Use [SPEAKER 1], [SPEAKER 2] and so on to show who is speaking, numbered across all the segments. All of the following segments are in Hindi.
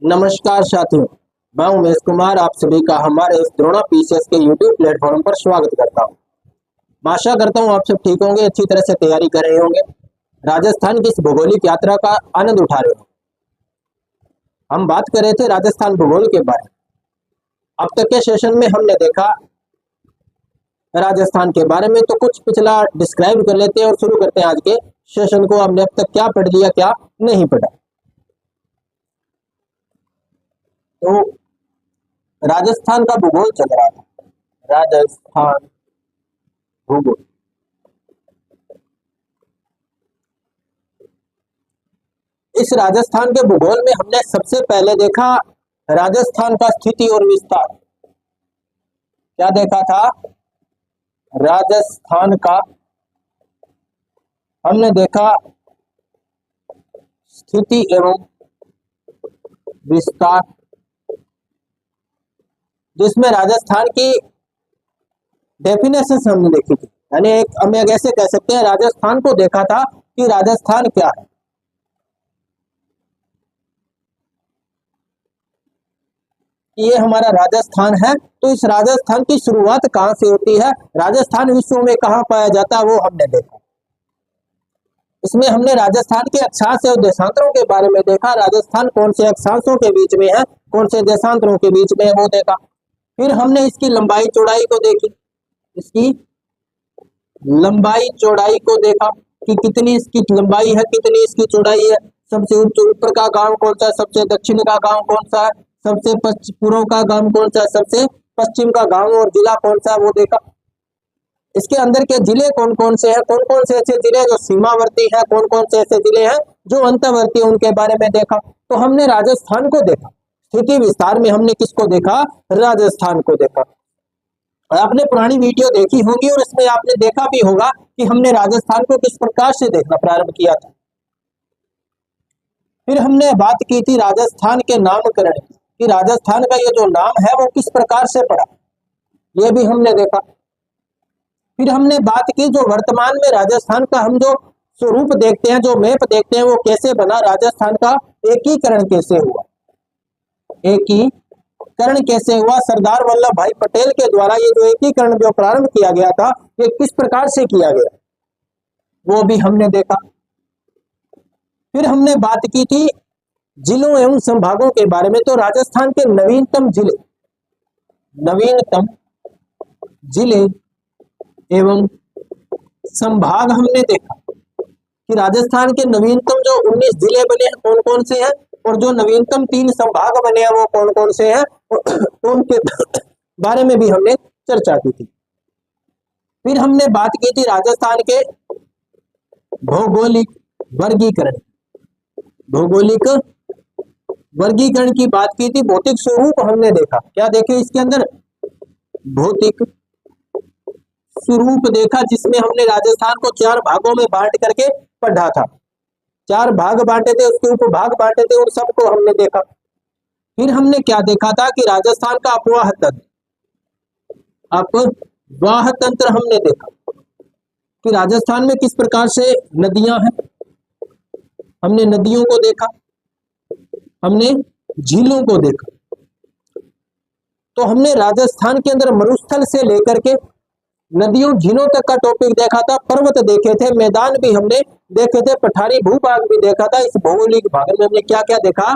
[SPEAKER 1] नमस्कार साथियों, मैं उमेश कुमार आप सभी का हमारे इस द्रोणा पीसीएस के यूट्यूब प्लेटफॉर्म पर स्वागत करता हूं। आशा करता हूं आप सब ठीक होंगे, अच्छी तरह से तैयारी कर रहे होंगे, राजस्थान की इस भौगोलिक यात्रा का आनंद उठा रहे हो। हम बात कर रहे थे राजस्थान भूगोल के बारे में। अब तक के सेशन में हमने देखा राजस्थान के बारे में, तो कुछ पिछला डिस्क्राइब कर लेते हैं और शुरू करते हैं आज के सेशन को। हमने अब तक क्या पढ़ लिया, क्या नहीं पढ़ा। तो राजस्थान का भूगोल चल रहा था, राजस्थान भूगोल। इस राजस्थान के भूगोल में हमने सबसे पहले देखा राजस्थान का स्थिति और विस्तार। क्या देखा था? राजस्थान का हमने देखा स्थिति एवं विस्तार, जिसमें राजस्थान की डेफिनेशन हमने देखी थी। यानी हम ऐसे कह सकते हैं, राजस्थान को देखा था कि राजस्थान क्या है। ये हमारा राजस्थान है, तो इस राजस्थान की शुरुआत कहां से होती है, राजस्थान विश्व में कहां पाया जाता है, वो हमने देखा। इसमें हमने राजस्थान के अक्षांश और देशांतरों के बारे में देखा। राजस्थान कौन से अक्षांशों के बीच में है, कौन से देशांतरों के बीच में है, वो देखा। फिर हमने इसकी लंबाई चौड़ाई को देखी, इसकी लंबाई चौड़ाई को देखा कि कितनी इसकी लंबाई है, कितनी इसकी चौड़ाई है। सबसे ऊपर का गांव कौन सा है, सबसे दक्षिण का गांव कौन सा है, सबसे पूर्व का गांव कौन सा है, सबसे पश्चिम का गांव और जिला कौन सा है, वो देखा। इसके अंदर के जिले कौन कौन से हैं, कौन कौन से ऐसे जिले जो सीमावर्ती हैं, कौन कौन से ऐसे जिले हैं जो अंतर्वर्ती हैं, उनके बारे में देखा। तो हमने राजस्थान को देखा। स्थिति विस्तार में हमने किसको देखा? राजस्थान को देखा। आपने पुरानी वीडियो देखी होगी और इसमें आपने देखा भी होगा कि हमने राजस्थान को किस प्रकार से देखना प्रारंभ किया था। फिर हमने बात की थी राजस्थान के नामकरण की, कि राजस्थान का ये जो नाम है वो किस प्रकार से पड़ा, ये भी हमने देखा। फिर हमने बात की जो वर्तमान में राजस्थान का हम जो स्वरूप देखते हैं, जो मैप देखते हैं, वो कैसे बना, राजस्थान का एकीकरण कैसे हुआ, एकीकरण कैसे हुआ, सरदार वल्लभ भाई पटेल के द्वारा ये जो एकीकरण जो प्रारंभ किया गया था, ये किस प्रकार से किया गया, वो भी हमने देखा। फिर हमने बात की थी जिलों एवं संभागों के बारे में। तो राजस्थान के नवीनतम जिले एवं संभाग हमने देखा कि राजस्थान के नवीनतम जो 19 जिले बने हैं कौन कौन से हैं, और जो नवीनतम 3 संभाग बने हैं वो कौन कौन से हैं, उनके बारे में भी हमने चर्चा की थी। फिर हमने बात की थी राजस्थान के भौगोलिक वर्गीकरण की बात की थी। भौतिक स्वरूप हमने देखा। क्या देखे इसके अंदर? भौतिक स्वरूप देखा, जिसमें हमने राजस्थान को 4 भागों में बांट करके पढ़ा था। 4 भाग बांटे थे, उसके उपभाग बांटे थे, उन सबको हमने देखा। फिर हमने क्या देखा था कि राजस्थान का अपवाह तंत्र हमने देखा कि राजस्थान में किस प्रकार से नदियां हैं, हमने नदियों को देखा, हमने झीलों को देखा। तो हमने राजस्थान के अंदर मरुस्थल से लेकर के नदियों झीलों तक का टॉपिक देखा था। पर्वत देखे थे, मैदान भी हमने देखे थे, पठारी भूभाग भी देखा था। इस भौगोलिक भाग में हमने क्या क्या देखा?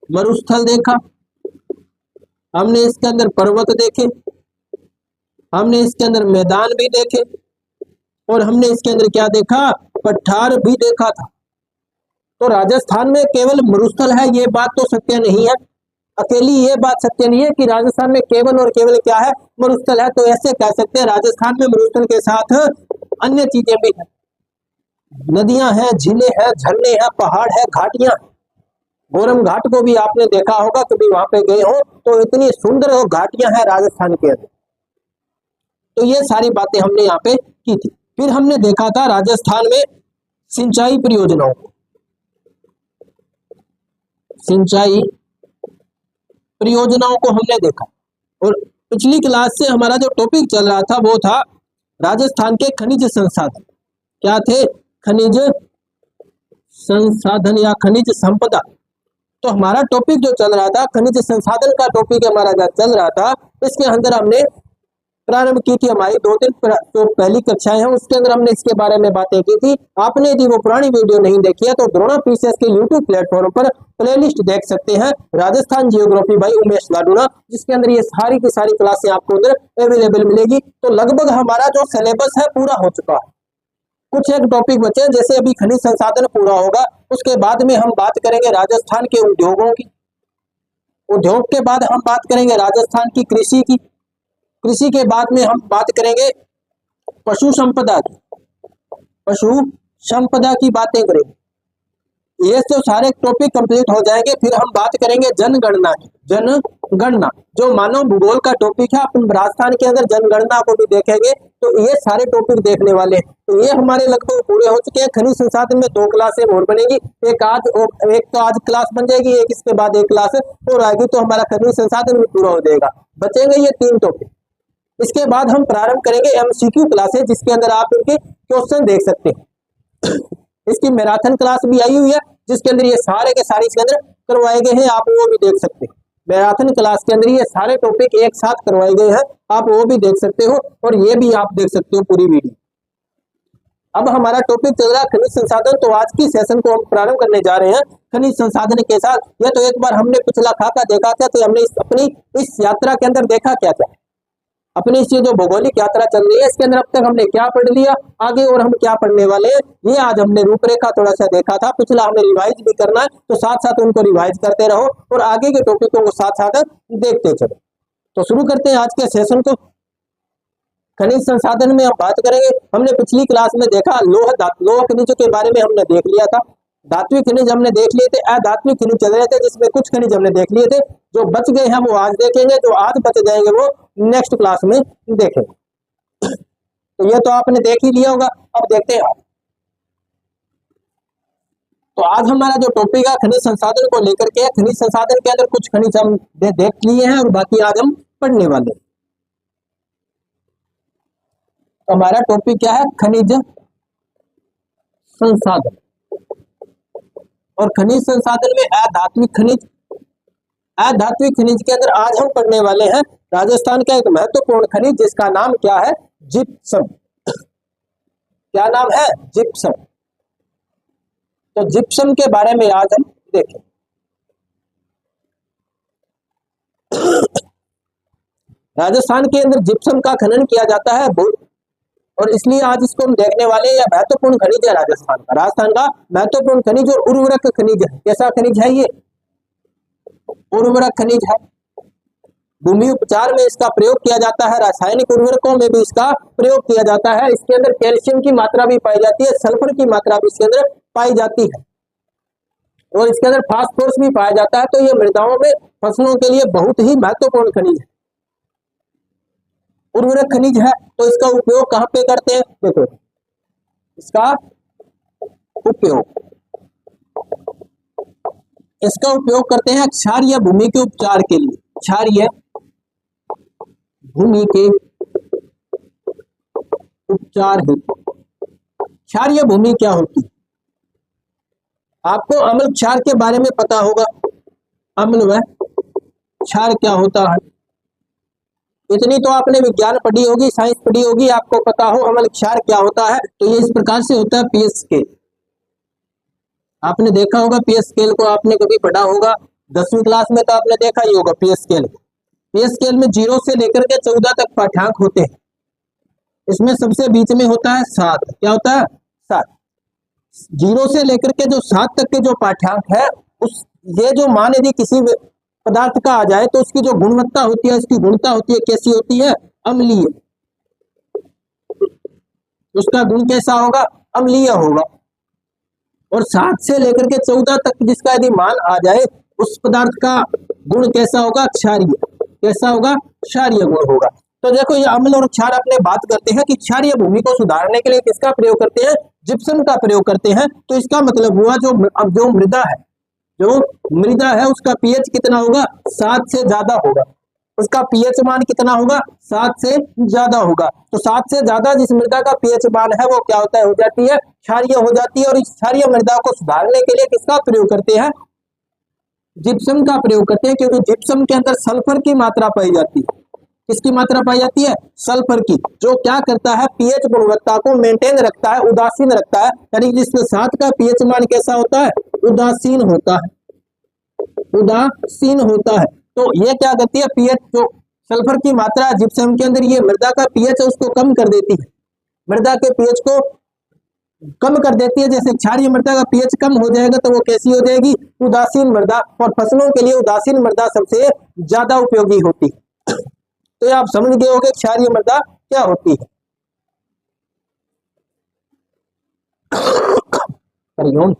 [SPEAKER 1] मरुस्थल देखा, हमने इसके अंदर पर्वत देखे, हमने इसके अंदर मैदान भी देखे, और हमने इसके अंदर क्या देखा? पठार भी देखा था। तो राजस्थान में केवल मरुस्थल है, ये बात तो सत्य नहीं है। अकेली ये बात सत्य नहीं है कि राजस्थान में केवल और केवल क्या है? मरुस्थल है। तो ऐसे कह सकते हैं राजस्थान में मरुस्थल के साथ अन्य चीजें भी हैं, नदियां हैं, झीलें हैं, झरने हैं, पहाड़ है, घाटियां। गोरम घाट को भी आपने देखा होगा, कभी वहां पे गए हो तो इतनी सुंदर घाटियां हैं राजस्थान के अंदर। तो ये सारी बातें हमने यहाँ पे की थी। फिर हमने देखा था राजस्थान में सिंचाई परियोजनाओं को, सिंचाई परियोजनाओं को हमने देखा। और पिछली क्लास से हमारा जो टॉपिक चल रहा था वो था राजस्थान के खनिज संसाधन। क्या थे? खनिज संसाधन या खनिज संपदा। तो हमारा टॉपिक जो चल रहा था, खनिज संसाधन का टॉपिक हमारा जो चल रहा था, इसके अंदर हमने प्रारंभ की थी हमारी 2-3 जो पहली कक्षाएं हैं उसके अंदर हमने इसके बारे में बातें की थी। आपने यदि वो पुरानी वीडियो नहीं देखी है तो द्रोणा पीसीएस के यूट्यूब प्लेटफॉर्म पर प्लेलिस्ट देख सकते हैं, राजस्थान जियोग्राफी बाई उमेश लाडूना, जिसके अंदर ये सारी की सारी क्लासें आपको अंदर अवेलेबल मिलेगी। तो लगभग हमारा जो सिलेबस है पूरा हो चुका है। कुछ एक टॉपिक बचे, जैसे अभी खनिज संसाधन पूरा होगा, उसके बाद में हम बात करेंगे राजस्थान के उद्योगों की, उद्योग के बाद हम बात करेंगे राजस्थान की कृषि की, कृषि के बाद में हम बात करेंगे पशु संपदा की, पशु संपदा की बातें करेंगे। ये तो सारे टॉपिक कंप्लीट हो जाएंगे। फिर हम बात करेंगे जनगणना की, जनगणना जो मानव भूगोल का टॉपिक है, अपन राजस्थान के अंदर जनगणना को भी देखेंगे। तो ये सारे टॉपिक देखने वाले हैं। तो ये हमारे लगभग पूरे हो चुके हैं। खनिज संसाधन में 2 क्लासें और बनेगी, एक तो आज क्लास बन जाएगी, एक इसके बाद एक क्लास और आएगी, तो हमारा खनिज संसाधन भी पूरा हो जाएगा। बचेंगे ये 3 टॉपिक। इसके बाद हम प्रारंभ करेंगे एमसीक्यू क्लासेस, जिसके अंदर आप इनके क्वेश्चन देख सकते हैं। इसकी मैराथन क्लास भी आई हुई है, जिसके अंदर ये सारे के सारे इसके अंदर करवाए गए हैं, आप वो भी देख सकते हैं। मैराथन क्लास के अंदर ये सारे टॉपिक एक साथ करवाए गए हैं, आप वो भी देख सकते हो और ये भी आप देख सकते हो पूरी वीडियो। अब हमारा टॉपिक चल रहा है खनिज संसाधन। तो आज की सेशन को हम प्रारंभ करने जा रहे हैं खनिज संसाधन के साथ। यह तो एक बार हमने पिछला खाका देखा था, तो हमने अपनी इस यात्रा के अंदर देखा क्या क्या, अपनी इस जो भौगोलिक यात्रा चल रही है इसके अंदर अब तक हमने क्या पढ़ लिया, आगे और हम क्या पढ़ने वाले हैं, ये आज हमने रूपरेखा थोड़ा सा देखा था। पिछला हमें रिवाइज भी करना है, तो साथ साथ उनको रिवाइज करते रहो और आगे के टॉपिकों को साथ साथ देखते चलो। तो शुरू करते हैं आज के सेशन को। खनिज संसाधन में हम बात करेंगे। हमने पिछली क्लास में देखा लोह खनिजों के बारे में हमने देख लिया था। धात्विक खनिज हमने देख लिए थे, अधात्विक खनिज चल रहे थे, जिसमें कुछ खनिज हमने देख लिए थे। जो बच गए हैं वो आज देखेंगे, जो आज बच जाएंगे वो नेक्स्ट क्लास में देखेंगे। तो ये तो आपने देख ही लिया होगा। अब देखते हैं। तो आज हमारा जो टॉपिक है खनिज संसाधन को लेकर के, खनिज संसाधन के अंदर कुछ खनिज हम देख लिए हैं और बाकी आज हम पढ़ने वाले हैं। तो हमारा टॉपिक क्या है, खनिज संसाधन। और खनिज संसाधन में अधात्विक खनिज, अधात्विक खनिज के अंदर आज हम पढ़ने वाले हैं राजस्थान का एक महत्वपूर्ण खनिज, जिसका नाम क्या है, जिप्सम। क्या नाम है, जिप्सम। तो जिप्सम के बारे में आज हम देखें। राजस्थान के अंदर जिप्सम का खनन किया जाता है और इसलिए आज इसको हम देखने वाले हैं। यह महत्वपूर्ण खनिज है राजस्थान का महत्वपूर्ण खनिज और उर्वरक खनिज है। कैसा खनिज है ये, उर्वरक खनिज है। भूमि उपचार में इसका प्रयोग किया जाता है, रासायनिक उर्वरकों में भी इसका प्रयोग किया जाता है। इसके अंदर कैल्शियम की मात्रा भी पाई जाती है, सल्फर की मात्रा भी इसके अंदर पाई जाती है और इसके अंदर फास्फोरस भी पाया जाता है। तो ये मृदाओं में फसलों के लिए बहुत ही महत्वपूर्ण खनिज है, उर्वरक खनिज है। तो इसका उपयोग कहाँ पे करते हैं, देखो इसका उपयोग करते हैं क्षारीय भूमि के उपचार के लिए। क्षारीय भूमि के उपचार हेतु। क्षारीय भूमि क्या होती है, आपको अम्ल क्षार के बारे में पता होगा। अम्ल व क्षार क्या होता है, इतनी तो आपने विज्ञान पढ़ी होगी, साइंस पढ़ी होगी, आपको पता हो अम्ल क्षार क्या होता है। तो ये इस प्रकार से होता है पीएच स्केल। आपने देखा होगा पीएच स्केल को, आपने कभी पढ़ा होगा 10वीं क्लास में, तो आपने देखा ही होगा पीएच स्केल। पीएच स्केल में 0 से लेकर के 14 तक पाठ्यांक होते हैं। इसमें सबसे बीच में होता है 7। क्या होता है, 7। 0 से लेकर के जो 7 तक के जो पाठ्यांक है, उस ये जो मान यदि किसी पदार्थ का आ जाए तो उसकी जो गुणवत्ता होती है, उसकी गुणता होती है, कैसी होती है, अम्लीय। उसका गुण कैसा होगा, अम्लीय होगा। और 7 से लेकर के 14 तक जिसका यदि मान आ जाए, उस पदार्थ का गुण कैसा होगा, क्षारीय। कैसा होगा, क्षारीय गुण होगा। तो देखो ये अम्ल और क्षार अपने बात करते हैं कि क्षारीय भूमि को सुधारने के लिए किसका प्रयोग करते हैं, जिप्सम का प्रयोग करते हैं। तो इसका मतलब हुआ जो मृदा है, जो मृदा है उसका पीएच कितना होगा, 7 से ज्यादा होगा। उसका पीएच मान कितना होगा, 7 से ज्यादा होगा। तो 7 से ज्यादा जिस मृदा का पीएच मान है वो क्या होता है, हो जाती है क्षारीय हो जाती है। और इस क्षारीय मृदा को सुधारने के लिए किसका प्रयोग करते हैं, जिप्सम का प्रयोग करते हैं, क्योंकि जिप्सम के अंदर सल्फर की मात्रा पाई जाती है। किसकी मात्रा पाई जाती है? सल्फर की, जो क्या करता है, पीएच गुणवत्ता को मेंटेन रखता है, उदासीन रखता है। यानी जिसके साथ का पीएच मान कैसा होता है? उदासीन होता है, उदासीन होता है। तो ये क्या करती है, पीएच जो सल्फर की मात्रा जिप्सम के अंदर, ये मृदा का पीएच है उसको कम कर देती है, मृदा के पीएच को कम कर देती है। जैसे क्षारीय मृदा का पीएच कम हो जाएगा तो वो कैसी हो जाएगी? उदासीन मृदा। और फसलों के लिए उदासीन मृदा सबसे ज्यादा उपयोगी होती है। तो आप समझ गए होंगे क्षारीय मृदा क्या होती है। हरिओम।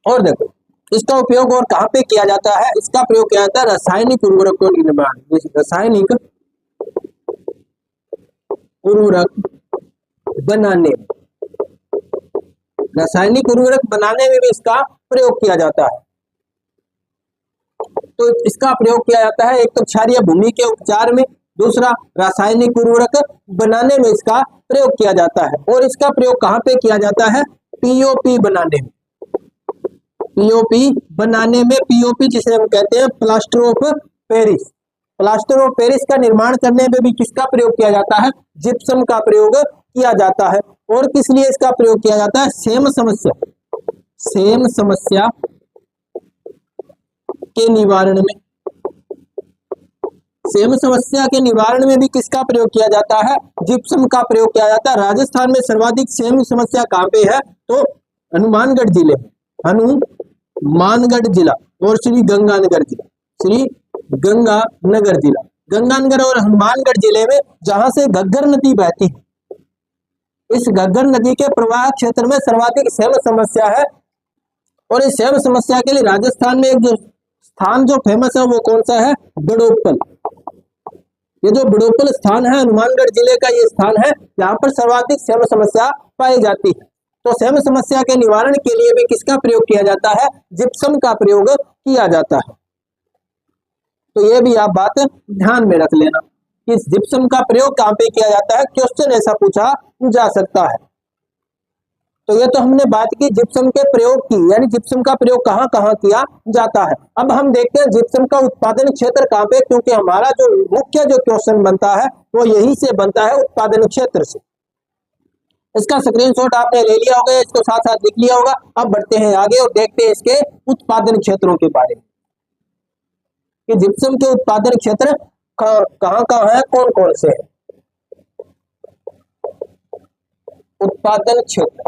[SPEAKER 1] और देखो इसका उपयोग और कहाँ पे किया जाता है? इसका प्रयोग किया जाता है रासायनिक उर्वरकों के निर्माण, रासायनिक उर्वरक बनाने, रासायनिक उर्वरक बनाने में भी इसका प्रयोग किया जाता है। तो इसका प्रयोग किया जाता है एक तो क्षारीय भूमि के उपचार में, दूसरा रासायनिक उर्वरक बनाने में इसका प्रयोग किया जाता है। और इसका प्रयोग कहाँ पे किया जाता है? पीओपी बनाने में, पीओपी बनाने में, पीओपी जिसे हम कहते हैं plaster of Paris, plaster of Paris का निर्माण करने में भी किसका प्रयोग किया जाता है? जिप्सम का प्रयोग किया जाता है। और किस लिए इसका प्रयोग किया जाता है? सेम समस्या, सेम समस्या के निवारण में, सेम समस्या के निवारण में भी किसका प्रयोग किया जाता है? जिप्सम का प्रयोग किया जाता है। राजस्थान में सर्वाधिक सेम समस्या कहाँ पे है? तो हनुमानगढ़ जिले में, हनुमानगढ़ जिला और श्री गंगानगर जिला, श्री गंगानगर जिला, गंगानगर और हनुमानगढ़ जिले में जहां से घग्गर नदी बहती है, इस घग्गर नदी के प्रवाह क्षेत्र में सर्वाधिक सेम समस्या है। और इस सेम समस्या के लिए राजस्थान में एक जो स्थान जो फेमस है वो कौन सा है? बड़ोपल। ये जो बड़ोपल स्थान है हनुमानगढ़ जिले का, ये स्थान है जहां पर सर्वाधिक सेम समस्या पाई जाती है। तो सेम समस्या के निवारण के लिए भी किसका प्रयोग किया जाता है? जिप्सम का प्रयोग किया जाता है। तो ये भी आप बात ध्यान में रख लेना कि जिप्सम का प्रयोग कहाँ पे किया जाता है, क्वेश्चन ऐसा पूछा जा सकता है। तो ये तो हमने बात की जिप्सम के प्रयोग की, यानी जिप्सम का प्रयोग कहाँ कहाँ किया जाता है। अब हम देखते हैं जिप्सम का उत्पादन क्षेत्र कहाँ पे, क्योंकि हमारा जो मुख्य जो क्वेश्चन बनता है वो यही से बनता है, उत्पादन क्षेत्र से। इसका स्क्रीनशॉट आपने ले लिया होगा, इसको साथ साथ लिख लिया होगा। अब बढ़ते हैं आगे और देखते हैं इसके उत्पादन क्षेत्रों के बारे में कि जिप्सम के उत्पादन क्षेत्र कहाँ कहाँ है, कौन कौन से है। उत्पादन क्षेत्र,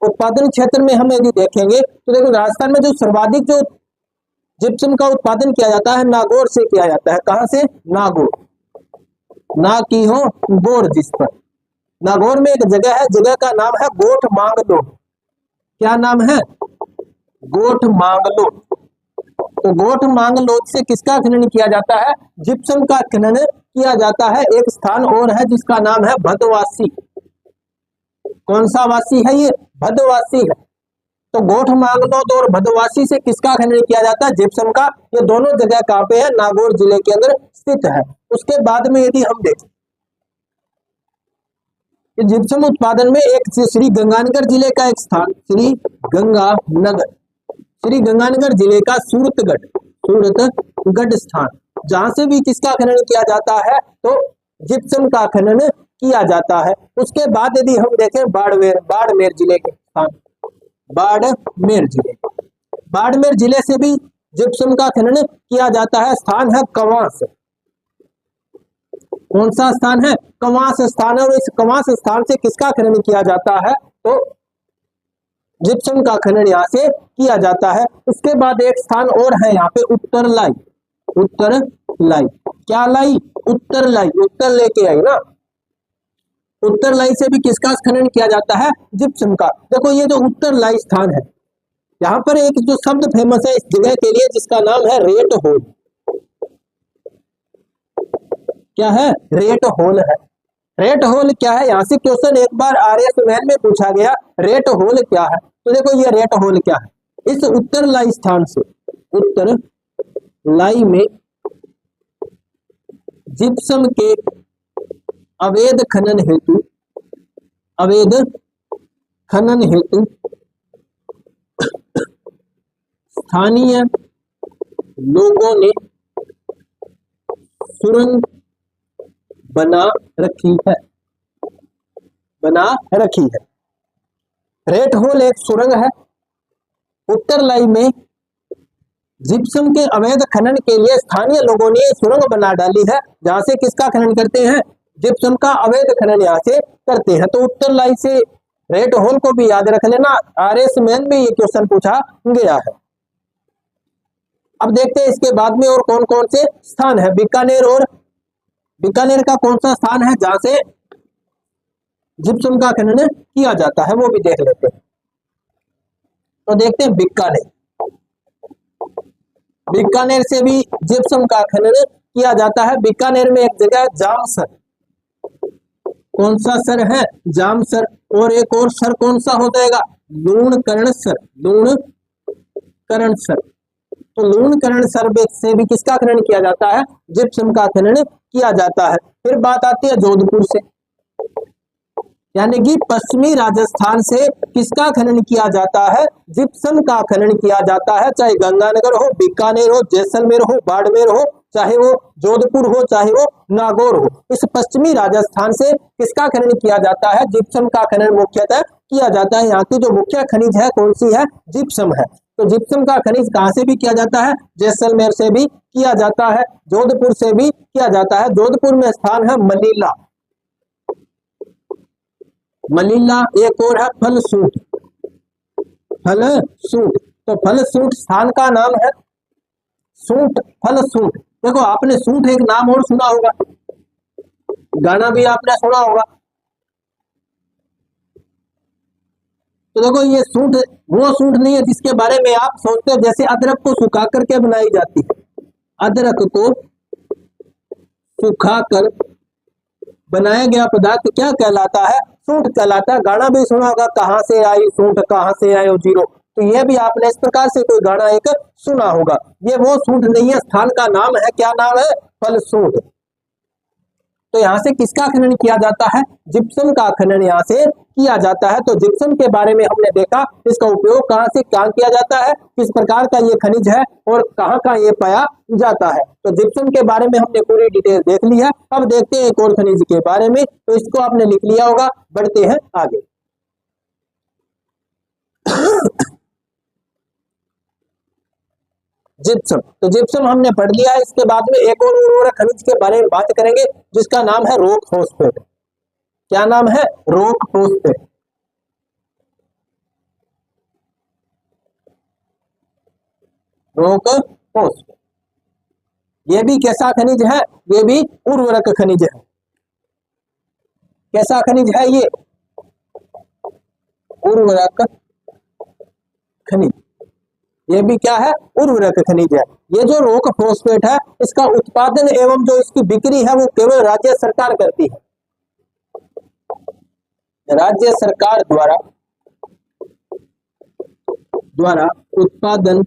[SPEAKER 1] उत्पादन क्षेत्र में हम यदि देखेंगे तो देखो राजस्थान में जो सर्वाधिक जो जिप्सम का उत्पादन किया जाता है नागौर से किया जाता है। कहां से? नागौर, ना की हो गोर जिस पर। नागौर में एक जगह है, जगह का नाम है गोठ मांगलो। क्या नाम है? गोठ मांगलो। तो गोठ मांगलो से किसका खनन किया जाता है? जिप्सम का खनन किया जाता है। एक स्थान और है जिसका नाम है भदवासी। कौन सा वासी है ये? भदवासी है। तो गोठ मांगलोद और भदवासी से किसका खनन किया जाता है? जिप्सम का। ये दोनों जगह कहाँ पे है? नागौर जिले के अंदर स्थित है। उसके बाद में यदि हम देखें जिप्सम उत्पादन में एक श्री गंगानगर जिले का एक स्थान, श्री गंगानगर, श्री गंगानगर जिले का सूरतगढ़ स्थान, जहां से भी किसका खनन किया जाता है? तो जिप्सम का खनन किया जाता है। उसके बाद यदि हम देखें बाड़मेर जिले के स्थान, बाड़मेर जिले से भी जिप्सम का खनन किया जाता है। स्थान है कवास। कौन सा स्थान है? कवास स्थान है। और इस कवास स्थान से किसका खनन किया जाता है? तो जिप्सम का खनन यहाँ से किया जाता है। उसके बाद एक स्थान और है यहाँ पे उत्तरलाई। उत्तरलाई, क्या लाई? उत्तरलाई, उत्तर लेके आई ना। उत्तरलाई से भी किसका खनन किया जाता है? जिप्सम का। देखो ये जो उत्तरलाई स्थान है, यहाँ पर एक जो शब्द फेमस है इस जगह के लिए जिसका नाम है रेट होल। क्या है? रेट होल है। रेट होल क्या है? यहाँ से क्वेश्चन एक बार आरएस मैन में पूछा गया, रेट होल क्या है? तो देखो ये रेट होल क्या है, इस उत्तरलाई स्थान से, उत्तरलाई में जिप्सम के अवैध खनन हेतु, अवैध खनन हेतु स्थानीय लोगों ने सुरंग बना रखी है, बना रखी है। रेट होल एक सुरंग है। उत्तर लाई में जिप्सम के अवैध खनन के लिए स्थानीय लोगों ने सुरंग बना डाली है, जहां से किसका खनन करते हैं, जिप्सम का अवैध खनन यहाँ से करते हैं। तो उत्तर लाई से रेट होल को भी याद रख लेना, आरएस में भी ये क्वेश्चन पूछा गया है। अब देखते हैं इसके बाद में और कौन कौन से स्थान है। बीकानेर, और बीकानेर का कौन सा स्थान है जहां से जिप्सम का खनन किया जाता है, वो भी देख लेते हैं। तो देखते हैं बीकानेर, बीकानेर से भी जिप्सम का खनन किया जाता है। बीकानेर में एक जगह जामसर, कौन सा सर है, जामसर, और एक और सर कौन सा हो जाएगा, लूणकरण सर, लूणकरण सर। तो लूणकरण सर से भी किसका खनन किया जाता है, जिप्सम का खनन किया जाता है। फिर बात आती है जोधपुर से, यानी कि पश्चिमी राजस्थान से किसका खनन किया जाता है, जिप्सम का खनन किया जाता है। चाहे गंगानगर हो, बीकानेर हो, जैसलमेर हो, बाड़मेर हो, चाहे वो जोधपुर हो, चाहे वो नागौर हो, इस पश्चिमी राजस्थान से किसका खनन किया जाता है, जिप्सम का खनन मुख्यतः किया जाता है। यहाँ की जो मुख्य खनिज है कौन सी है, जिप्सम है। तो जिप्सम का खनिज कहाँ से भी किया जाता है, जैसलमेर से भी किया जाता है, जोधपुर से भी किया जाता है। जोधपुर में स्थान है मलीला, मलीला। एक और है फलसूट, फलसूट। तो फलसूट स्थान का नाम है, सूट, फलसूट। देखो आपने सूट एक नाम और सुना होगा, गाना भी आपने सुना होगा। तो देखो ये सूट वो सूट नहीं है जिसके बारे में आप सोचते हो, जैसे अदरक को सुखा करके बनाई जाती है, अदरक को सुखाकर बनाया गया पदार्थ क्या कहलाता है, सूट कहलाता है। गाना भी सुना होगा, कहां से आई सूट कहां से आयो जीरो। तो ये भी आपने इस प्रकार से कोई गाना एक सुना होगा। ये वो सूट नहीं है, स्थान का नाम है, क्या नाम है, फलसूट। तो यहाँ से किसका खनन किया जाता है, जिप्सम का खनन यहाँ से किया जाता है। तो जिप्सम के बारे में हमने देखा, इसका उपयोग कहाँ से क्या किया जाता है, किस प्रकार का ये खनिज है और कहाँ ये पाया जाता है। तो जिप्सम के बारे में हमने पूरी डिटेल देख ली है। अब देखते हैं एक और खनिज के बारे में, तो इसको आपने लिख लिया होगा। बढ़ते हैं आगे। जिप्सम, तो जिप्सम हमने पढ़ लिया है। इसके बाद में एक और उर्वरक खनिज के बारे में बात करेंगे जिसका नाम है रॉक फॉस्फेट। क्या नाम है, रॉक फॉस्फेट। रॉक फॉस्फेट ये भी कैसा खनिज है, ये भी उर्वरक खनिज है। कैसा खनिज है ये, उर्वरक खनिज। ये भी क्या है, उर्वरक खनिज है। ये जो रॉक फॉस्फेट है, इसका उत्पादन एवं जो इसकी बिक्री है वो केवल राज्य सरकार करती है। राज्य सरकार द्वारा उत्पादन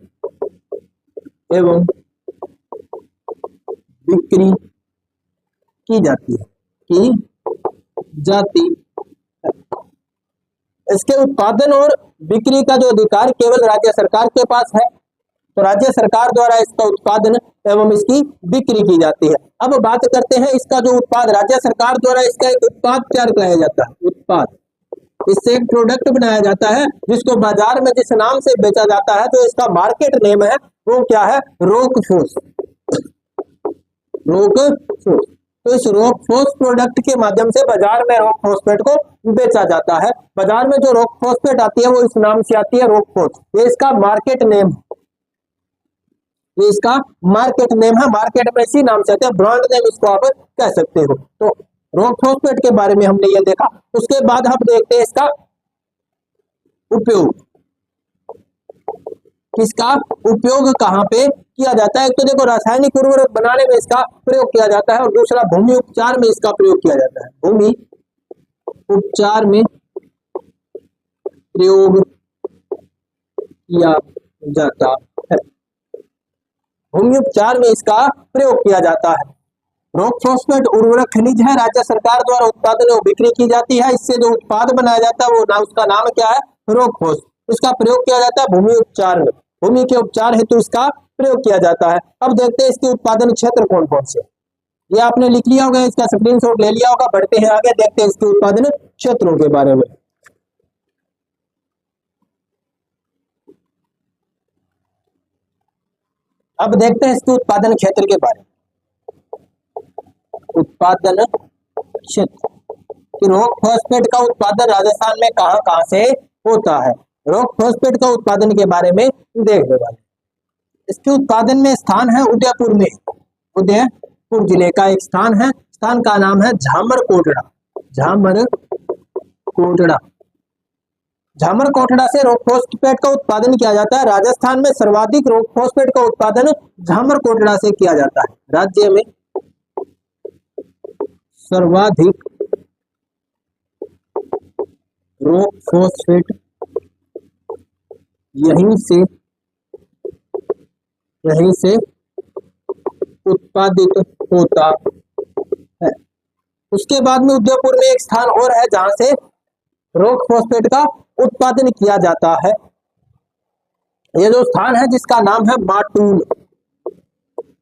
[SPEAKER 1] एवं बिक्री की जाती है, इसके उत्पादन और बिक्री का जो अधिकार केवल राज्य सरकार के पास है। तो राज्य सरकार द्वारा इसका उत्पादन एवं इसकी बिक्री की जाती है। अब बात करते हैं इसका जो उत्पाद राज्य सरकार द्वारा इसका एक उत्पाद तैयार कराया जाता है, उत्पाद, इससे एक प्रोडक्ट बनाया जाता है जिसको बाजार में जिस नाम से बेचा जाता है, तो इसका मार्केट नेम है वो क्या है, रॉकफॉस, रॉकफॉस। तो इस रॉकफॉस प्रोडक्ट के माध्यम से बाजार में रॉक फॉस्फेट को बेचा जाता है। बाजार में जो रॉक फॉस्फेट आती है वो इस नाम से आती है, रॉकफॉस। ये इसका मार्केट नेम है, ये इसका मार्केट नेम है। मार्केट में इसी नाम से आते हैं, ब्रांड नेम इसको आप कह सकते हो। तो रॉक फॉस्फेट के बारे में हमने ये देखा। उसके बाद हम देखते हैं इसका उपयोग, किसका उपयोग कहाँ पे किया जाता है। एक तो देखो रासायनिक उर्वरक बनाने में इसका प्रयोग किया जाता है, और दूसरा भूमि उपचार में इसका प्रयोग किया जाता है। भूमि उपचार में प्रयोग किया जाता है, भूमि उपचार में इसका प्रयोग किया जाता है। रॉक फॉस्फेट उर्वरक खनिज है, राज्य सरकार द्वारा उत्पादन और बिक्री की जाती है। इससे जो उत्पाद बनाया जाता है वो उसका नाम क्या है, रॉक फॉस्फेट। इसका प्रयोग किया जाता है भूमि उपचार में, भूमि के उपचार हेतु इसका प्रयोग किया जाता है। अब देखते हैं इसके उत्पादन क्षेत्र कौन कौन से। ये आपने लिख लिया होगा, इसका स्क्रीनशॉट ले लिया होगा। बढ़ते हैं आगे, देखते हैं इसके उत्पादन क्षेत्रों के बारे में। अब देखते हैं इसके उत्पादन क्षेत्र के बारे में। उत्पादन क्षेत्र कि रॉक फॉस्फेट का उत्पादन राजस्थान में कहां कहां से होता है। रॉक फॉस्फेट का उत्पादन के बारे में देखने वाले। इसके उत्पादन में स्थान है उदयपुर में, उदयपुर जिले का एक स्थान है, स्थान का नाम है झामरकोटड़ा। झामरकोटड़ा, झामरकोटड़ा से रॉक फॉस्फेट का उत्पादन किया जाता है। राजस्थान में सर्वाधिक रॉक फॉस्फेट का उत्पादन झामरकोटड़ा से किया जाता है। राज्य में सर्वाधिक रॉक फॉस्फेट यहीं से उत्पादित होता है। उसके बाद में उदयपुर में एक स्थान और है जहां से रॉक फॉस्फेट का उत्पादन किया जाता है। ये जो स्थान है जिसका नाम है माटून।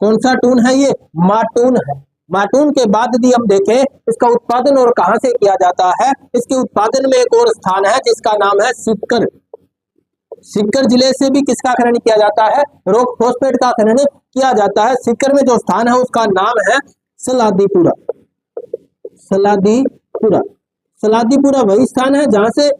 [SPEAKER 1] कौन सा टून है ये, माटून है। माटून के बाद यदि हम देखें इसका उत्पादन और कहां से किया जाता है, इसके उत्पादन में एक और स्थान है जिसका नाम है सीकर। सीकर जिले से भी किसका खनन किया जाता है, रॉक फॉस्फेट का खनन किया जाता है। सीकर में जो स्थान है उसका नाम है सलादीपुरा। सलादीपुरा, सलादीपुरा वही स्थान है जहां से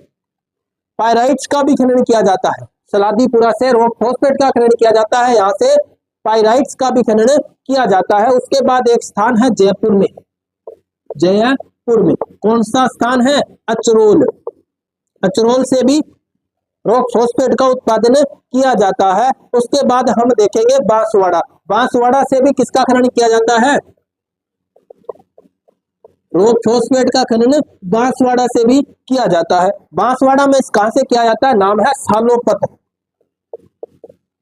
[SPEAKER 1] पाइराइट्स का भी खनन किया जाता है। सलादीपुरा से रॉक फॉस्फेट का खनन किया जाता है, यहाँ से पाइराइट्स का भी खनन किया जाता है। उसके बाद एक स्थान है जयपुर में। जयपुर में कौन सा स्थान है, अचरोल। अचरोल से भी रॉक फॉस्फेट का उत्पादन किया जाता है। उसके बाद हम देखेंगे बांसवाड़ा। बांसवाड़ा से भी किसका खनन किया जाता है, रॉक फॉस्फेट का खनन बांसवाड़ा से भी किया जाता है। बांसवाड़ा में कहां से किया जाता है, नाम है सालोपत।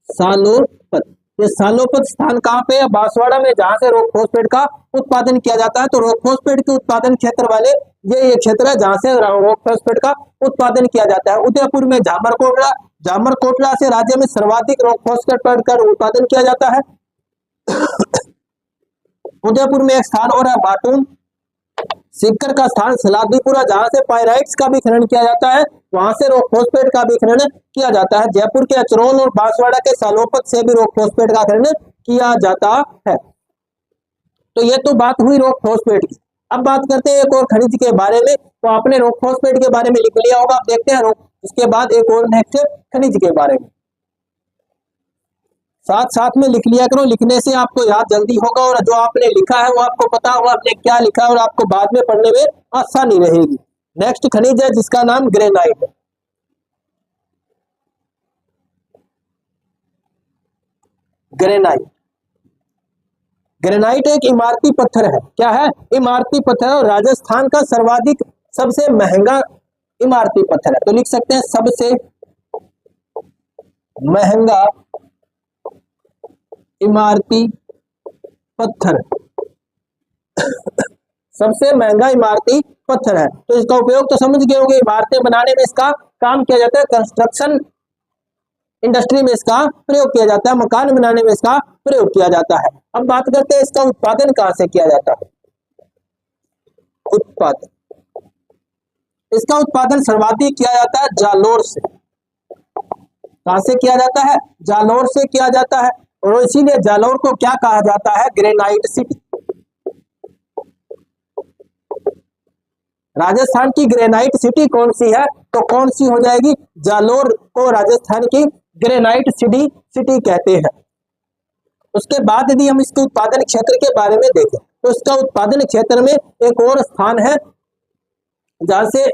[SPEAKER 1] सालोपत, ये सालोपत स्थान कहां पे है, बांसवाड़ा में, जहां से रॉक फॉस्फेट का उत्पादन किया जाता है। तो रॉक फॉस्फेट के उत्पादन क्षेत्र वाले ये क्षेत्र है जहां से रॉक फॉस्फेट का उत्पादन किया जाता है। उदयपुर में झामरकोटड़ा, झामरकोटड़ा से राज्य में सर्वाधिक रॉक फॉस्फेट का उत्पादन किया जाता है। उदयपुर में एक स्थान और है माटून। सीकर का स्थान सलादीपुरा, जहां से पाइराइट्स का भी खनन किया जाता है, वहां से रॉक फॉस्फेट का भी खनन किया जाता है। जयपुर के अचरोल और बांसवाड़ा के सालोपत से भी रॉक फॉस्फेट का खनन किया जाता है। तो ये तो बात हुई रॉक फॉस्फेट की। अब बात करते हैं एक और खनिज के बारे में। तो आपने रॉक फॉस्फेट के बारे में लिख लिया होगा, आप देखते हैं उसके बाद एक और नेक्स्ट खनिज के बारे में साथ साथ में लिख लिया करो। लिखने से आपको याद जल्दी होगा और जो आपने लिखा है वो आपको पता होगा आपने क्या लिखा है और आपको बाद में पढ़ने में आसानी रहेगी। नेक्स्ट खनिज है जिसका नाम ग्रेनाइट है। ग्रेनाइट, ग्रेनाइट एक इमारती पत्थर है। क्या है, इमारती पत्थर, और राजस्थान का सर्वाधिक सबसे महंगा इमारती पत्थर है। तो लिख सकते हैं सबसे महंगा इमारती पत्थर। सबसे महंगा इमारती पत्थर है। तो इसका उपयोग तो समझ गए होंगे, इमारतें बनाने में इसका काम किया जाता है। कंस्ट्रक्शन इंडस्ट्री में इसका प्रयोग किया जाता है, मकान बनाने में इसका प्रयोग किया जाता है। अब बात करते हैं इसका उत्पादन कहां से किया जाता है। उत्पादन, इसका उत्पादन सर्वाधिक किया जाता है जालोर से। कहां से किया जाता है, जालोर से किया जाता है। और इसीलिए जालोर को क्या कहा जाता है, ग्रेनाइट सिटी। राजस्थान की ग्रेनाइट सिटी कौन सी है, तो कौन सी हो जाएगी, जालोर को राजस्थान की ग्रेनाइट सिटी कहते हैं। उसके बाद यदि हम इसके उत्पादन क्षेत्र के बारे में देखें तो इसका उत्पादन क्षेत्र में एक और स्थान है जहां से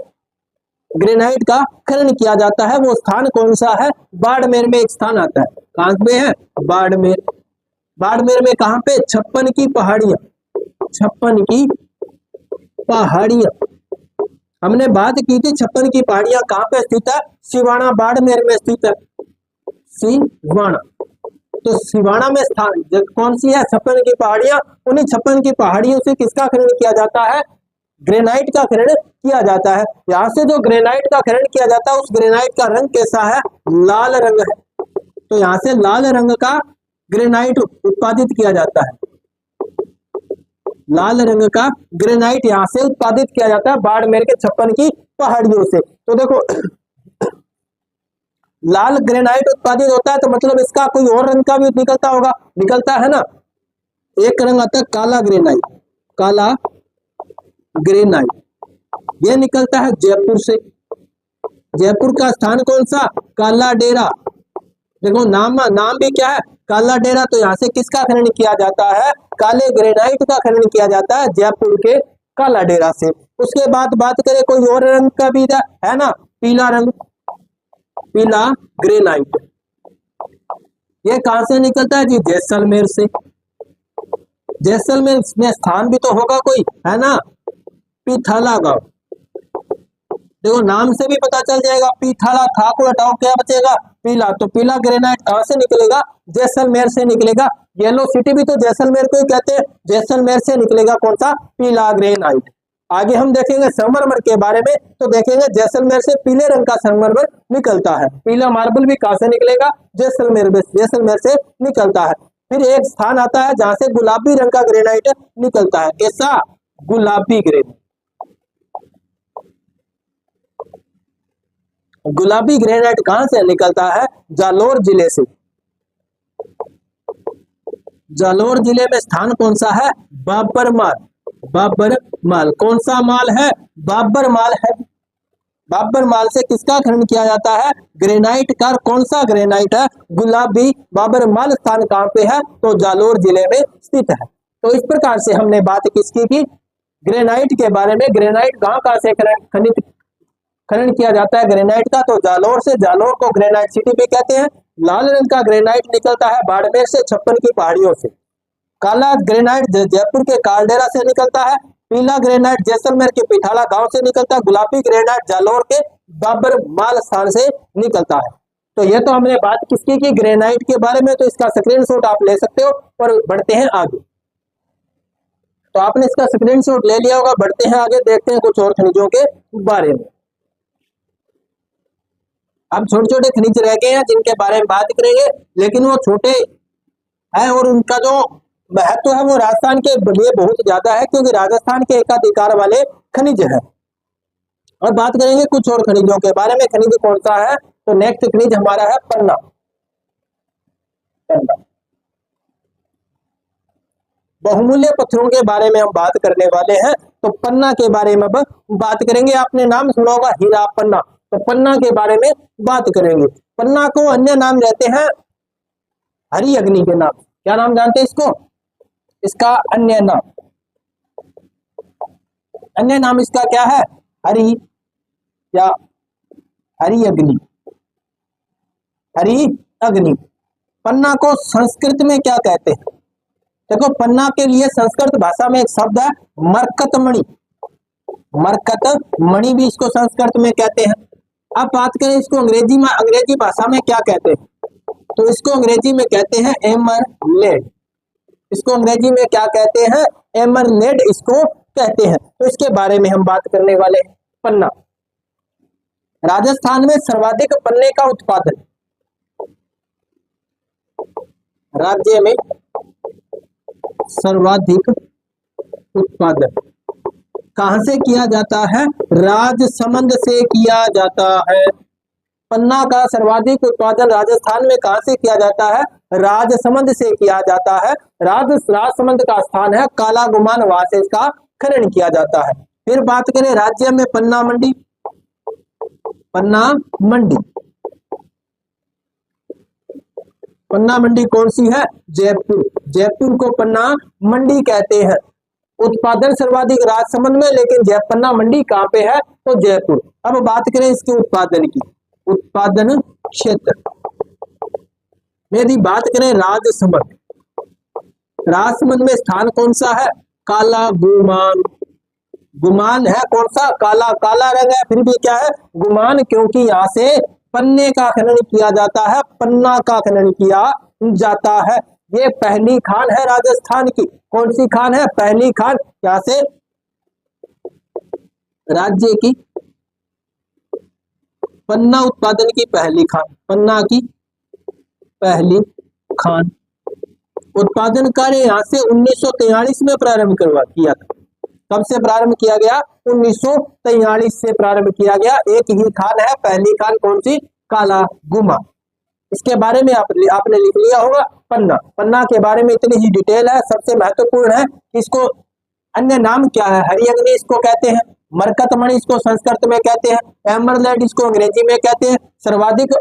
[SPEAKER 1] ग्रेनाइट का खनन किया जाता है। वो स्थान कौन सा है, बाड़मेर में एक स्थान आता है। कहां पे है, बाड़मेर। बाड़मेर में कहां पे, 56 की पहाड़ियां। 56 की पहाड़ियां, हमने बात की थी 56 की पहाड़ियां कहां पे स्थित है, सिवाना बाड़मेर में स्थित है। सिवाना, तो सिवाना में स्थान कौन सी है? 56 की पहाड़ियां। उन्हीं 56 की पहाड़ियों से किसका खनन किया जाता है? ग्रेनाइट का खनन किया जाता है। यहाँ से जो ग्रेनाइट का खनन किया जाता है उस ग्रेनाइट का रंग कैसा है? लाल रंग है। तो यहाँ से लाल रंग का ग्रेनाइट उत्पादित किया जाता है। लाल रंग का ग्रेनाइट यहाँ से उत्पादित किया जाता है बाड़मेर के 56 की पहाड़ियों से। तो देखो लाल ग्रेनाइट उत्पादित होता है तो मतलब इसका कोई और रंग का भी निकलता होगा, निकलता है ना। एक रंग आता है काला ग्रेनाइट, काला ग्रेनाइट ये निकलता है जयपुर से। जयपुर का स्थान कौन सा? काला डेरा। देखो नाम भी क्या है? काला डेरा। तो यहाँ से किसका खनन किया जाता है? काले ग्रेनाइट का खनन किया जाता है जयपुर के काला डेरा से। उसके बाद बात करें कोई और रंग का भी है ना, पीला रंग, पीला ग्रेनाइट। ये कहां से निकलता है जी? जैसलमेर से। जैसलमेर में स्थान भी तो होगा कोई, है ना, पीथाला गांव। देखो नाम से भी पता चल जाएगा, पीथाला था को हटाओ क्या बचेगा? पीला। तो पीला ग्रेनाइट कहां से निकलेगा? जैसलमेर से निकलेगा। येलो सिटी भी तो जैसलमेर को ही कहते हैं। जैसलमेर से निकलेगा कौन सा? पीला ग्रेनाइट। आगे हम देखेंगे संगमरमर के बारे में, तो देखेंगे जैसलमेर से पीले रंग का संगमरमर निकलता है। पीला मार्बल भी कहां से निकलेगा? जैसलमेर से निकलता है। फिर एक स्थान आता है जहां से गुलाबी रंग का ग्रेनाइट निकलता है। कैसा? गुलाबी ग्रेनाइट। गुलाबी ग्रेनाइट कहां से निकलता है? जालोर जिले से। जालोर जिले में स्थान कौन सा है? बाबरमाल। बाबरमाल कौन सा माल है? बाबरमाल है। बाबरमाल से किसका खनन किया जाता है? ग्रेनाइट का। कौन सा ग्रेनाइट है? गुलाबी। बाबरमाल स्थान कहां पे है? तो जालोर जिले में स्थित है। तो इस प्रकार से हमने बात किसकी की? ग्रेनाइट के बारे में। ग्रेनाइट कहां से खनन किया जाता है ग्रेनाइट का? तो जालोर से। जालोर को ग्रेनाइट सिटी भी कहते हैं। लाल रंग का ग्रेनाइट निकलता है बाड़मेर से 56 की पहाड़ियों से। काला ग्रेनाइट जयपुर के कालडेरा से निकलता है। पीला ग्रेनाइट जैसलमेर के पिठाला गांव से निकलता है। गुलाबी ग्रेनाइट जालोर के बाबरमाल स्थान से निकलता है। तो ये तो हमने बात किसकी की? ग्रेनाइट के बारे में। तो इसका स्क्रीनशॉट आप ले सकते हो और बढ़ते हैं आगे। तो आपने इसका स्क्रीनशॉट ले लिया होगा। बढ़ते हैं आगे, देखते हैं कुछ और खनिजों के बारे में। अब छोटे छोटे खनिज रह गए हैं जिनके बारे में बात करेंगे, लेकिन वो छोटे हैं और उनका जो महत्व है वो राजस्थान के लिए बहुत ज्यादा है, क्योंकि राजस्थान के एकाधिकार वाले खनिज है। और बात करेंगे कुछ और खनिजों के बारे में। खनिज कौन सा है? तो नेक्स्ट खनिज हमारा है पन्ना। बहुमूल्य पत्थरों के बारे में हम बात करने वाले हैं। तो पन्ना के बारे में अब बात करेंगे। आपने नाम सुना होगा हीरा पन्ना। तो पन्ना के बारे में बात करेंगे। पन्ना को अन्य नाम रहते हैं हरी अग्नि के नाम। क्या नाम जानते हैं इसको? इसका अन्य नाम इसका क्या है? हरी या हरी अग्नि। हरी अग्नि। पन्ना को संस्कृत में क्या कहते हैं? देखो पन्ना के लिए संस्कृत भाषा में एक शब्द है मरकतमणि। मरकतमणि भी इसको संस्कृत में कहते हैं। अब बात करें इसको अंग्रेजी भाषा में क्या कहते हैं? तो इसको अंग्रेजी में कहते हैं एमरलेड। इसको अंग्रेजी में क्या कहते हैं? एमरलेड इसको कहते हैं। तो इसके बारे में हम बात करने वाले हैं। पन्ना। राजस्थान में सर्वाधिक पन्ने का उत्पादन, राज्य में सर्वाधिक उत्पादन कहां से किया जाता है? राजसमंद से किया जाता है। पन्ना का सर्वाधिक उत्पादन राजस्थान में कहां से किया जाता है? राजसमंद से किया जाता है। राजसमंद का स्थान है काला गुमान, वहां से इसका खनन किया जाता है। फिर बात करें राज्य में पन्ना मंडी। पन्ना मंडी। पन्ना मंडी कौन सी है? जयपुर। जयपुर को पन्ना मंडी कहते हैं। उत्पादन सर्वाधिक राजसमंद में, लेकिन पन्ना मंडी कहां पे है? तो जयपुर। अब बात करें इसके उत्पादन की। उत्पादन क्षेत्र में यदि बात करें राजसमंद, राजसमंद में स्थान कौन सा है? काला गुमान। गुमान है कौन सा? काला। काला रंग है फिर भी क्या है? गुमान, क्योंकि यहाँ से पन्ने का खनन किया जाता है, पन्ना का खनन किया जाता है। ये पहली खान है राजस्थान की। कौन सी खान है? पहली खान। क्या से? राज्य की पन्ना उत्पादन की पहली खान, पन्ना की पहली खान। उत्पादन कार्य यहाँ से 1943 में प्रारंभ किया था। कब से प्रारंभ किया गया? 1943 से प्रारंभ किया गया। एक ही खान है, पहली खान कौन सी? काला गुमा। इसके बारे में आपने लिख लिया होगा पन्ना। पन्ना के बारे में इतनी ही डिटेल है। सबसे महत्वपूर्ण है इसको अन्य नाम क्या है? हरिअग्नि इसको कहते हैं, मरकतमणि इसको संस्कृत में कहते हैं, एमरलैंड इसको अंग्रेजी में कहते हैं। सर्वाधिक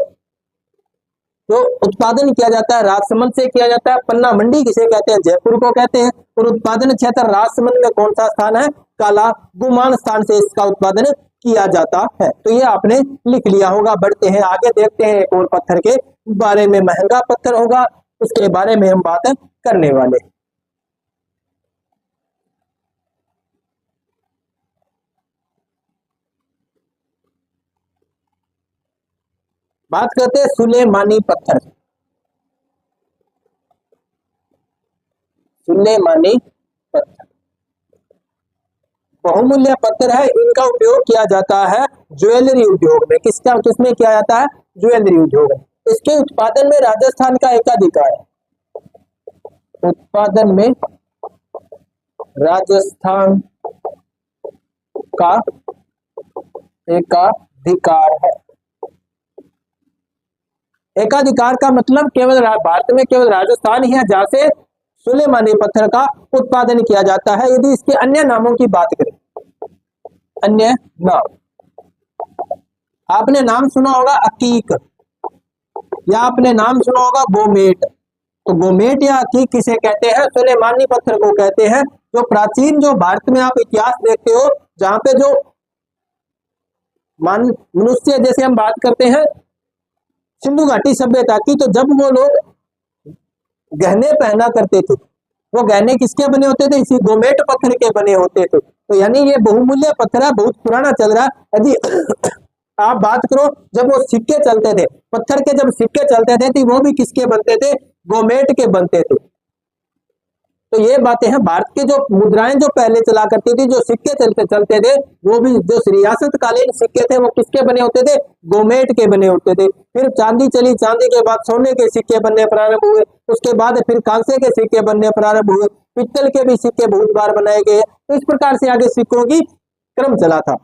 [SPEAKER 1] जो उत्पादन किया जाता है राजसमंद से किया जाता है। पन्ना मंडी किसे कहते हैं? जयपुर को कहते हैं। और उत्पादन क्षेत्र राजसमंद में कौन सा स्थान है? काला गुमान स्थान से इसका उत्पादन किया जाता है। तो ये आपने लिख लिया होगा। बढ़ते हैं आगे, देखते हैं एक और पत्थर के बारे में। महंगा पत्थर होगा, उसके बारे में हम बात करने वाले। बात करते हैं सुलेमानी पत्थर। सुलेमानी पत्थर बहुमूल्य पत्थर है। इनका उपयोग किया जाता है ज्वेलरी उद्योग में। किसमें किया जाता है? ज्वेलरी उद्योग में। इसके उत्पादन में राजस्थान का एकाधिकार है। उत्पादन में राजस्थान का एकाधिकार है। एकाधिकार का मतलब केवल भारत में केवल राजस्थान ही है जहां से सुलेमानी पत्थर का उत्पादन किया जाता है। यदि इसके अन्य नामों की बात करें, अन्य नाम, आपने नाम सुना होगा अकीक, या आपने नाम सुना होगा गोमेट। तो गोमेट या अकीक किसे कहते हैं? सुलेमानी पत्थर को कहते हैं। जो प्राचीन, जो भारत में आप इतिहास देखते हो, जहां पे जो मनुष्य, जैसे हम बात करते हैं सिंधु घाटी सभ्यता की, तो जब वो लोग गहने पहना करते थे, वो गहने किसके बने होते थे? इसी गोमेट पत्थर के बने होते थे। तो यानी ये बहुमूल्य पत्थर है, बहुत पुराना चल रहा है। यदि आप बात करो, जब वो सिक्के चलते थे, पत्थर के जब सिक्के चलते थे तो वो भी किसके बनते थे? गोमेट के बनते थे। तो ये बातें हैं। भारत के जो मुद्राएं जो पहले चला करती थी, जो सिक्के चलते थे, वो भी जो रियासत कालीन सिक्के थे वो किसके बने होते थे? गोमेट के बने होते थे। फिर चांदी चली, चांदी के बाद सोने के सिक्के बनने प्रारंभ हुए, उसके बाद फिर कांसे के सिक्के बनने प्रारंभ हुए, पित्तल के भी सिक्के बहुत बार बनाए गए। तो इस प्रकार से आगे सिक्कों की क्रम चला था।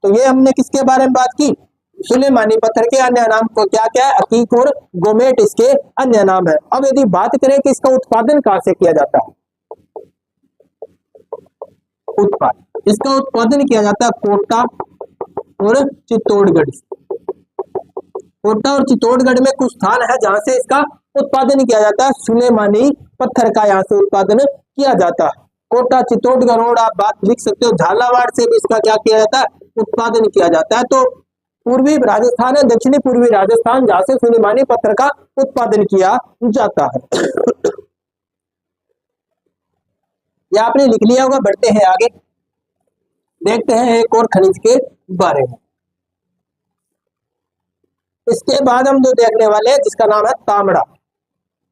[SPEAKER 1] तो ये हमने किसके बारे में बात की? सुलेमानी पत्थर के अन्य नाम को क्या क्या है? अकीक और गोमेट इसके अन्य नाम है। अब यदि बात करें कि इसका उत्पादन कहां से किया जाता है, इसका उत्पादन किया जाता है कोटा और चित्तौड़गढ़। कोटा और चित्तौड़गढ़ में कुछ स्थान है जहां से इसका उत्पादन किया जाता है। सुलेमानी पत्थर का यहाँ से उत्पादन किया जाता है। कोटा, चित्तौड़गढ़, और आप बात लिख सकते हो झालावाड़ से भी इसका क्या किया जाता है? उत्पादन किया जाता है। तो पूर्वी राजस्थान है, दक्षिणी पूर्वी राजस्थान, जहां से सुलेमानी पत्थर का उत्पादन किया जाता है। यह आपने लिख लिया होगा। बढ़ते हैं आगे, देखते हैं एक और खनिज के बारे में। इसके बाद हम जो देखने वाले हैं, जिसका नाम है तांबड़ा।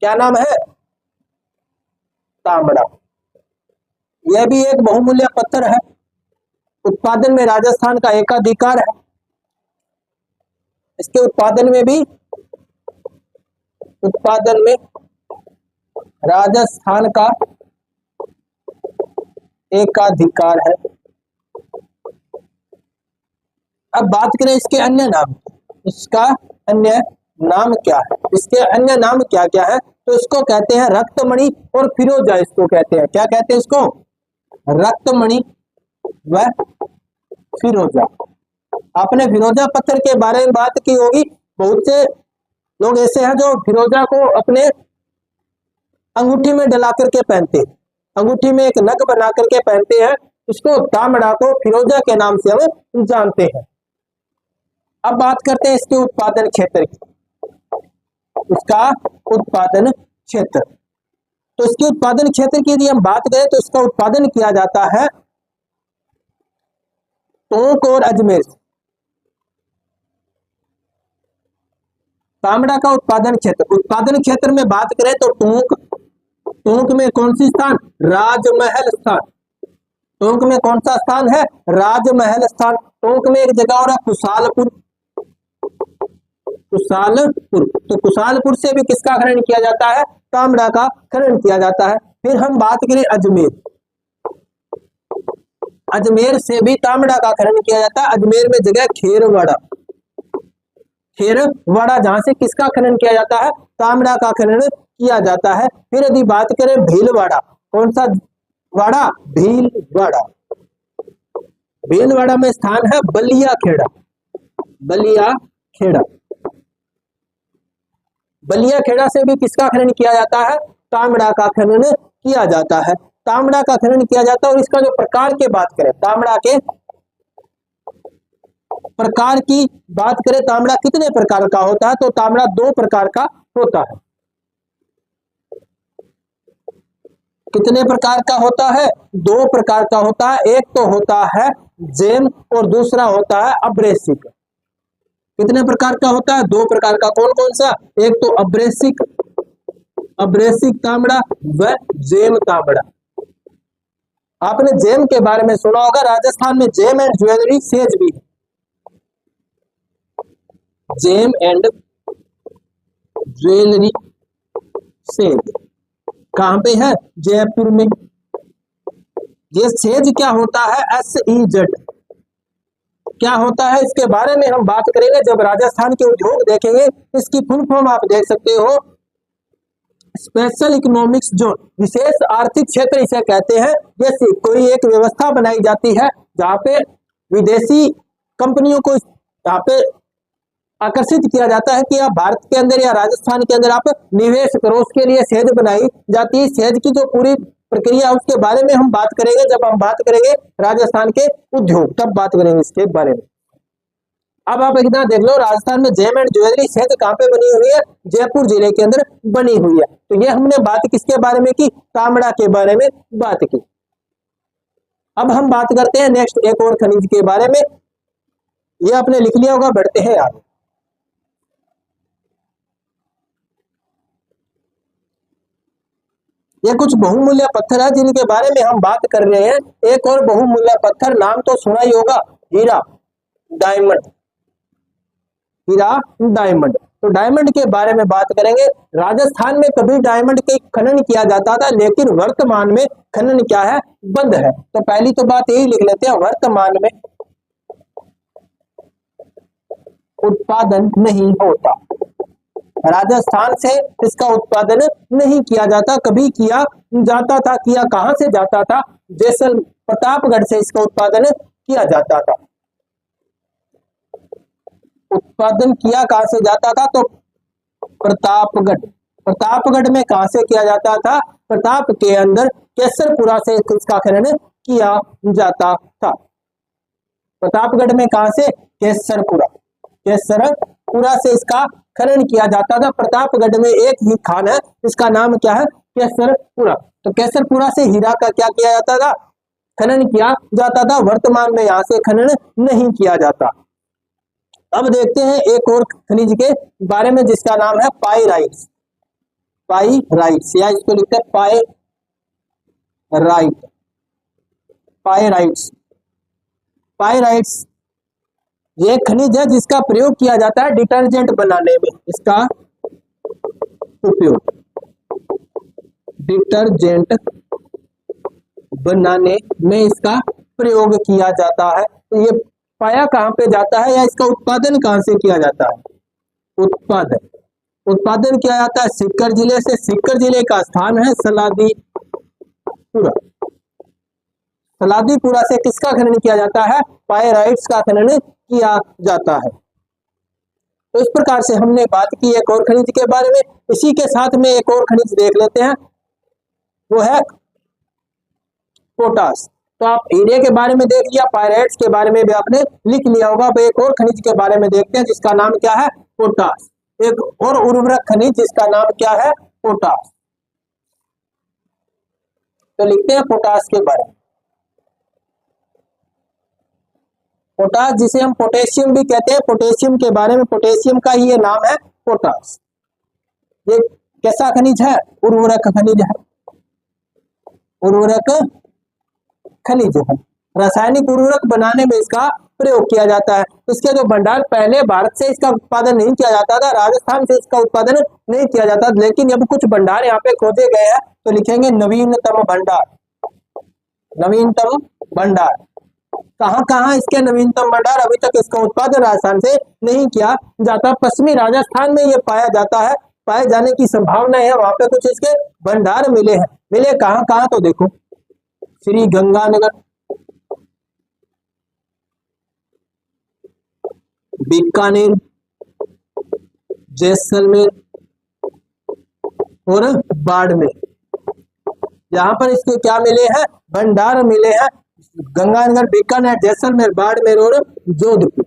[SPEAKER 1] क्या नाम है? तांबड़ा। यह भी एक बहुमूल्य पत्थर है। उत्पादन में राजस्थान का एकाधिकार है। इसके उत्पादन में राजस्थान का एकाधिकार है। अब बात करें इसके अन्य नाम, इसका अन्य नाम क्या है? इसके अन्य नाम क्या क्या है? तो इसको कहते हैं रक्तमणि और फिरोजा। इसको कहते हैं, क्या कहते हैं इसको? रक्तमणि व फिरोजा। आपने फिरोजा पत्थर के बारे में बात की होगी। बहुत से लोग ऐसे हैं जो फिरोजा को अपने अंगूठी में डला करके पहनते हैं, अंगूठी में एक नग बना करके पहनते हैं। इसको तांबड़ा को फिरोजा के नाम से हम जानते हैं। अब बात करते हैं इसके उत्पादन क्षेत्र की। इसका उत्पादन क्षेत्र, तो इसके उत्पादन क्षेत्र की यदि हम बात करें तो इसका उत्पादन किया जाता है टोंक और अजमेर। तांबड़ा का उत्पादन क्षेत्र में बात करें तो टोंक में कौन सी स्थान? राजमहल स्थान। टोंक में कौन सा स्थान है? राजमहल स्थान। टोंक में एक जगह और है कुशालपुर। तो कुशालपुर से भी किसका खनन किया जाता है? तांबड़ा का खनन किया जाता है। फिर हम बात करें अजमेर से भी तांबड़ा का खनन किया जाता है। अजमेर में जगह खेरवाड़ा जहां से किसका खनन किया जाता है? तांबड़ा का खनन किया जाता है। फिर यदि बात करें भीलवाड़ा, कौन सा वाड़ा? भीलवाड़ा में स्थान है बलियाखेड़ा से भी किसका खनन किया जाता है? तांबड़ा का खनन किया जाता है। तांबड़ा का खनन किया जाता है। और इसका जो प्रकार की बात करें, तांबड़ा के प्रकार की बात करें, तांबड़ा कितने प्रकार का होता है? तो तांबड़ा 2 प्रकार का होता है। कितने प्रकार का होता है? 2 प्रकार का होता है। एक तो होता है जेम और दूसरा होता है अब्रेसिक। कितने प्रकार का होता है? 2 प्रकार का। कौन कौन सा? एक तो अब्रेसिक तांबड़ा व जेम तांबड़ा। आपने जेम के बारे में सुना होगा, राजस्थान में जेम एंड ज्वेलरी सेज भी है। जेम एंड ज्वेलरी सेज कहां पे है? जयपुर में। ये सेज क्या होता है? SEZ क्या होता है? इसके बारे में हम बात करेंगे जब राजस्थान के उद्योग देखेंगे। इसकी फुल फॉर्म आप देख सकते हो, स्पेशल इकोनॉमिक्स जोन, विशेष आर्थिक क्षेत्र इसे कहते हैं। जैसे कोई एक व्यवस्था बनाई जाती है जहाँ पे विदेशी कंपनियों को यहाँ पे आकर्षित किया जाता है कि आप भारत के अंदर या राजस्थान के अंदर आप निवेश करो। उसके लिए सेज बनाई जाती है। सेज की जो पूरी प्रक्रिया उसके बारे में हम बात करेंगे जब हम बात करेंगे राजस्थान के उद्योग, तब बात करेंगे इसके बारे में। अब आप इतना देख लो, राजस्थान में जेम एंड ज्वेलरी सेज कहाँ पे बनी हुई है? जयपुर जिले के अंदर बनी हुई है। तो ये हमने बात किसके बारे में की? तांबड़ा के बारे में बात की। अब हम बात करते हैं नेक्स्ट एक और खनिज के बारे में। ये आपने लिख लिया होगा, बढ़ते हैं आगे। ये कुछ बहुमूल्य पत्थर है जिनके बारे में हम बात कर रहे हैं। एक और बहुमूल्य पत्थर, नाम तो सुना ही होगा, हीरा डायमंड। तो डायमंड के बारे में बात करेंगे। राजस्थान में कभी डायमंड के खनन किया जाता था, लेकिन वर्तमान में खनन क्या है? बंद है। तो पहली तो बात यही लिख लेते हैं, वर्तमान में उत्पादन नहीं होता। राजस्थान से इसका उत्पादन नहीं किया जाता। कभी किया जाता था। किया कहां से जाता था? जैसल प्रतापगढ़ से इसका उत्पादन किया जाता था। उत्पादन किया कहां से जाता था? तो प्रतापगढ़ में कहां से किया जाता था? प्रताप के अंदर केसरपुरा से इसका खनन किया जाता था। प्रतापगढ़ में कहां से? केसरपुरा से इसका खनन किया जाता था। प्रतापगढ़ में एक ही खान है, इसका नाम क्या है? केसरपुरा। तो केसरपुरा से हीरा का क्या किया जाता था? खनन किया जाता था। वर्तमान में यहाँ से खनन नहीं किया जाता। अब देखते हैं एक और खनिज के बारे में जिसका नाम है पाइराइट्स या इसको लिखते हैं पाइराइट्स। ये खनिज है जिसका प्रयोग किया जाता है डिटर्जेंट बनाने में। इसका उपयोग डिटर्जेंट बनाने में इसका प्रयोग किया जाता है। तो ये पाया कहां पे जाता है या इसका उत्पादन कहां से किया जाता है? उत्पादन किया जाता है सीकर जिले से। सीकर जिले का स्थान है सलादीपुरा से किसका खनन किया जाता है? पाइराइट्स का खनन किया जाता है। तो इस प्रकार से हमने बात की एक और खनिज के बारे में। इसी के साथ में एक और खनिज देख लेते हैं, वो है पोटास। तो आप हीरे के बारे में देख लिया, पाइराइट्स के बारे में भी आपने लिख लिया होगा। तो एक और खनिज के बारे में देखते हैं जिसका नाम क्या है? पोटास। एक और उर्वरक खनिज जिसका नाम क्या है? पोटास। तो लिखते हैं पोटास के बारे में। पोटास जिसे हम पोटेशियम भी कहते हैं, पोटेशियम के बारे में, पोटेशियम का ये नाम है पोटास। ये कैसा खनिज है? उर्वरक खनिज है, उर्वरक खनिज है। रासायनिक उर्वरक बनाने में इसका प्रयोग किया जाता है। इसके जो भंडार, पहले भारत से इसका उत्पादन नहीं किया जाता था, राजस्थान से इसका उत्पादन नहीं किया जाता, लेकिन अब कुछ भंडार यहाँ पे खोजे गए हैं, तो लिखेंगे नवीनतम भंडार। नवीनतम भंडार कहाँ कहाँ इसके नवीनतम भंडार? अभी तक इसका उत्पादन राजस्थान से नहीं किया जाता, पश्चिमी राजस्थान में ये पाया जाता है, पाए जाने की संभावना है, वहां पे कुछ इसके भंडार मिले हैं। मिले कहाँ कहाँ? तो देखो श्री गंगानगर, बीकानेर, जैसलमेर और बाड़मेर, यहाँ पर इसके क्या मिले हैं? भंडार मिले हैं। गंगानगर, बीकानेर, जैसलमेर, बाड़मेर और जोधपुर,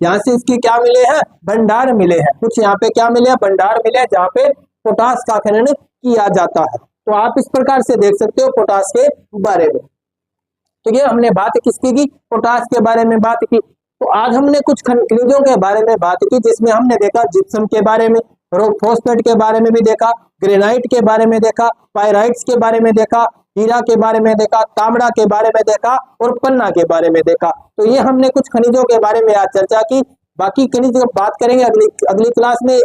[SPEAKER 1] यहाँ से इसके क्या मिले हैं? भंडार मिले हैं। कुछ यहाँ पे क्या मिले हैं? भंडार मिले हैं, जहाँ पे पोटास का खनन किया जाता है। तो आप इस प्रकार से देख सकते हो पोटास के बारे में। तो ये हमने बात किसकी की? पोटास के बारे में बात की। तो आज हमने कुछ खनिजों के बारे में बात की, जिसमें हमने देखा जिप्सम के बारे में, रॉक फॉस्फेट के बारे में भी देखा, ग्रेनाइट के बारे में देखा, पाइराइट्स के बारे में देखा, हीरा के बारे में देखा, तांबड़ा के बारे में देखा और पन्ना के बारे में देखा। तो ये हमने कुछ खनिजों के बारे में आज चर्चा की। बाकी खनिजों की बात करेंगे अगली क्लास में।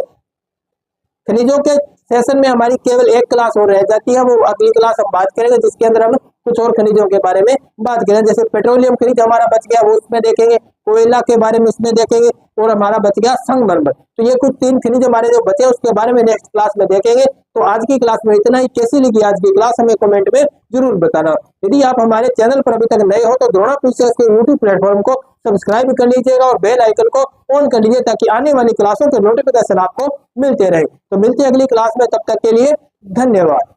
[SPEAKER 1] खनिजों के सेशन में हमारी केवल एक क्लास और रह जाती है, वो अगली क्लास हम बात करेंगे, जिसके अंदर हम कुछ और खनिजों के बारे में बात करेंगे। जैसे पेट्रोलियम खनिज हमारा बच गया, वो उसमें देखेंगे, कोयला के बारे में उसमें देखेंगे, और हमारा बच गया संगमरमर। तो ये कुछ 3 खनिज हमारे जो बचे, उसके बारे में नेक्स्ट क्लास में देखेंगे। तो आज की क्लास में इतना ही। कैसी लगी आज की क्लास हमें कमेंट में जरूर बताना। यदि आप हमारे चैनल पर अभी तक नए हो तो द्रोणा पुस्तक के यूट्यूब प्लेटफॉर्म को सब्सक्राइब कर लीजिएगा और बेल आइकन को ऑन कर लीजिए, ताकि आने वाली क्लासों के नोटिफिकेशन आपको मिलते रहे। तो मिलते हैं अगली क्लास में, तब तक के लिए धन्यवाद।